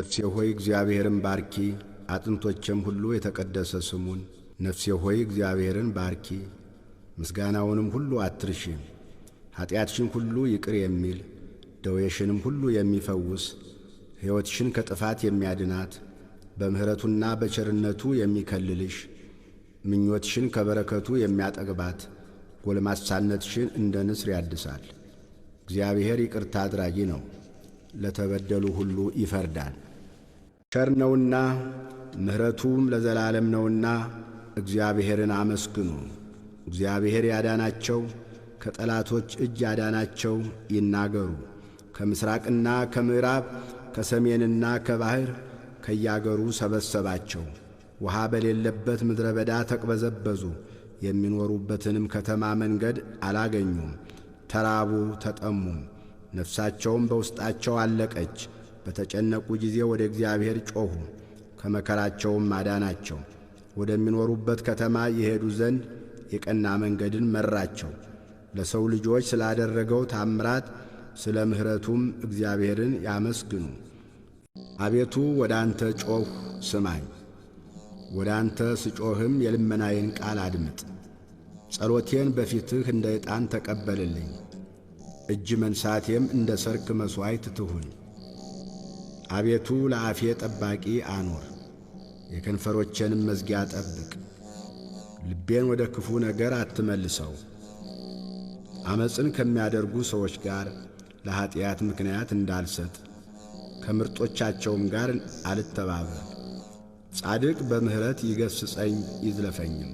ነፍሴ ሆይ እግዚአብሔርን ባርኪ፣ አጥንቶቼም ሁሉ የተቀደሰ ስሙን። ነፍሴ ሆይ እግዚአብሔርን ባርኪ፣ ምስጋናውንም ሁሉ አትርሺ። ኀጢአትሽን ሁሉ ይቅር የሚል ደዌሽንም ሁሉ የሚፈውስ ሕይወትሽን ከጥፋት የሚያድናት በምሕረቱና በቸርነቱ የሚከልልሽ ምኞትሽን ከበረከቱ የሚያጠግባት ጎልማሳነትሽን እንደ ንስር ያድሳል። እግዚአብሔር ይቅርታ አድራጊ ነው፣ ለተበደሉ ሁሉ ይፈርዳል። ቸር ነውና ምሕረቱም ለዘላለም ነውና እግዚአብሔርን አመስግኑ። እግዚአብሔር ያዳናቸው ከጠላቶች እጅ ያዳናቸው ይናገሩ። ከምሥራቅና ከምዕራብ ከሰሜንና ከባሕር ከያገሩ ሰበሰባቸው። ውሃ በሌለበት ምድረ በዳ ተቅበዘበዙ። የሚኖሩበትንም ከተማ መንገድ አላገኙም። ተራቡ ተጠሙም፣ ነፍሳቸውም በውስጣቸው አለቀች። በተጨነቁ ጊዜ ወደ እግዚአብሔር ጮኹ፣ ከመከራቸውም አዳናቸው። ወደሚኖሩበት ከተማ ይሄዱ ዘንድ የቀና መንገድን መራቸው። ለሰው ልጆች ስላደረገው ታምራት ስለ ምሕረቱም እግዚአብሔርን ያመስግኑ። አቤቱ ወደ አንተ ጮኽሁ፣ ስማኝ። ወደ አንተ ስጮኽም የልመናዬን ቃል አድምጥ። ጸሎቴን በፊትህ እንደ ዕጣን ተቀበልልኝ፣ እጅ መንሳቴም እንደ ሰርክ መሥዋዕት ትሁን። አቤቱ ለአፌ ጠባቂ አኑር፣ የከንፈሮቼንም መዝጊያ ጠብቅ። ልቤን ወደ ክፉ ነገር አትመልሰው። ዓመፅን ከሚያደርጉ ሰዎች ጋር ለኀጢአት ምክንያት እንዳልሰጥ ከምርጦቻቸውም ጋር አልተባበር። ጻድቅ በምሕረት ይገሥጸኝ ይዝለፈኝም፣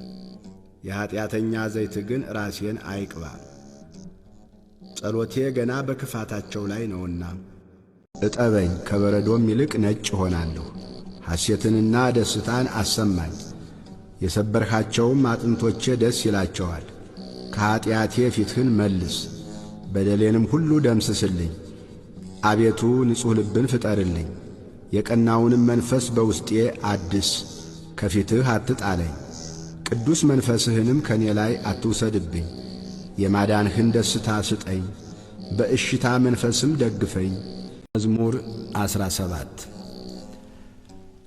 የኀጢአተኛ ዘይት ግን ራሴን አይቅባ። ጸሎቴ ገና በክፋታቸው ላይ ነውና እጠበኝ፣ ከበረዶም ይልቅ ነጭ ሆናለሁ። ሐሴትንና ደስታን አሰማኝ፣ የሰበርኻቸውም አጥንቶቼ ደስ ይላቸዋል። ከኀጢአቴ ፊትህን መልስ፣ በደሌንም ሁሉ ደምስስልኝ። አቤቱ ንጹሕ ልብን ፍጠርልኝ፣ የቀናውንም መንፈስ በውስጤ አድስ። ከፊትህ አትጣለኝ፣ ቅዱስ መንፈስህንም ከኔ ላይ አትውሰድብኝ። የማዳንህን ደስታ ስጠኝ፣ በእሽታ መንፈስም ደግፈኝ። መዝሙር 17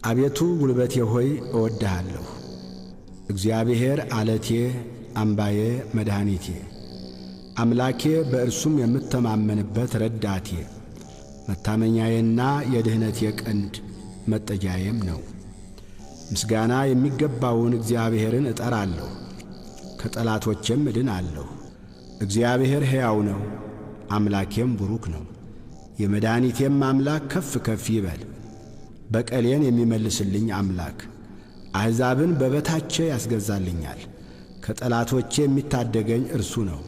አቤቱ ጉልበቴ ሆይ እወድሃለሁ። እግዚአብሔር ዓለቴ፣ አምባዬ፣ መድኃኒቴ፣ አምላኬ በእርሱም የምተማመንበት ረዳቴ፣ መታመኛዬና የድኅነቴ ቀንድ መጠጊያዬም ነው። ምስጋና የሚገባውን እግዚአብሔርን እጠራለሁ፣ ከጠላቶቼም እድናለሁ። እግዚአብሔር ሕያው ነው፣ አምላኬም ቡሩክ ነው። የመድኃኒቴም አምላክ ከፍ ከፍ ይበል። በቀሌን የሚመልስልኝ አምላክ አሕዛብን በበታቼ ያስገዛልኛል። ከጠላቶቼ የሚታደገኝ እርሱ ነው።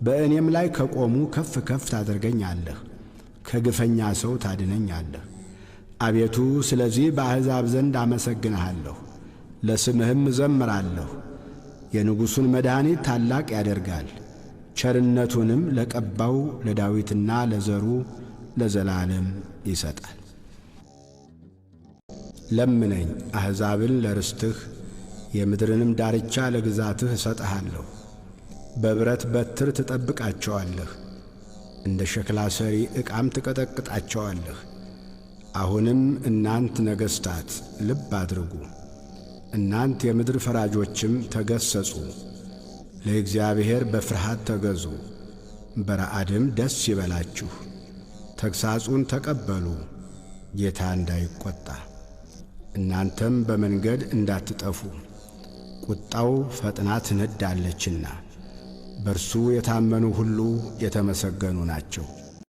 በእኔም ላይ ከቆሙ ከፍ ከፍ ታደርገኛለህ፣ ከግፈኛ ሰው ታድነኛለህ። አቤቱ ስለዚህ በአሕዛብ ዘንድ አመሰግንሃለሁ፣ ለስምህም እዘምራለሁ። የንጉሡን መድኃኒት ታላቅ ያደርጋል፣ ቸርነቱንም ለቀባው ለዳዊትና ለዘሩ ለዘላለም ይሰጣል። ለምነኝ፣ አሕዛብን ለርስትህ የምድርንም ዳርቻ ለግዛትህ እሰጥሃለሁ። በብረት በትር ትጠብቃቸዋለህ፣ እንደ ሸክላ ሰሪ ዕቃም ትቀጠቅጣቸዋለህ። አሁንም እናንት ነገሥታት ልብ አድርጉ፣ እናንት የምድር ፈራጆችም ተገሠጹ። ለእግዚአብሔር በፍርሃት ተገዙ፣ በረዓድም ደስ ይበላችሁ። ተግሣጹን ተቀበሉ፣ ጌታ እንዳይቈጣ፣ እናንተም በመንገድ እንዳትጠፉ። ቁጣው ፈጥና ትነዳለችና በርሱ የታመኑ ሁሉ የተመሰገኑ ናቸው።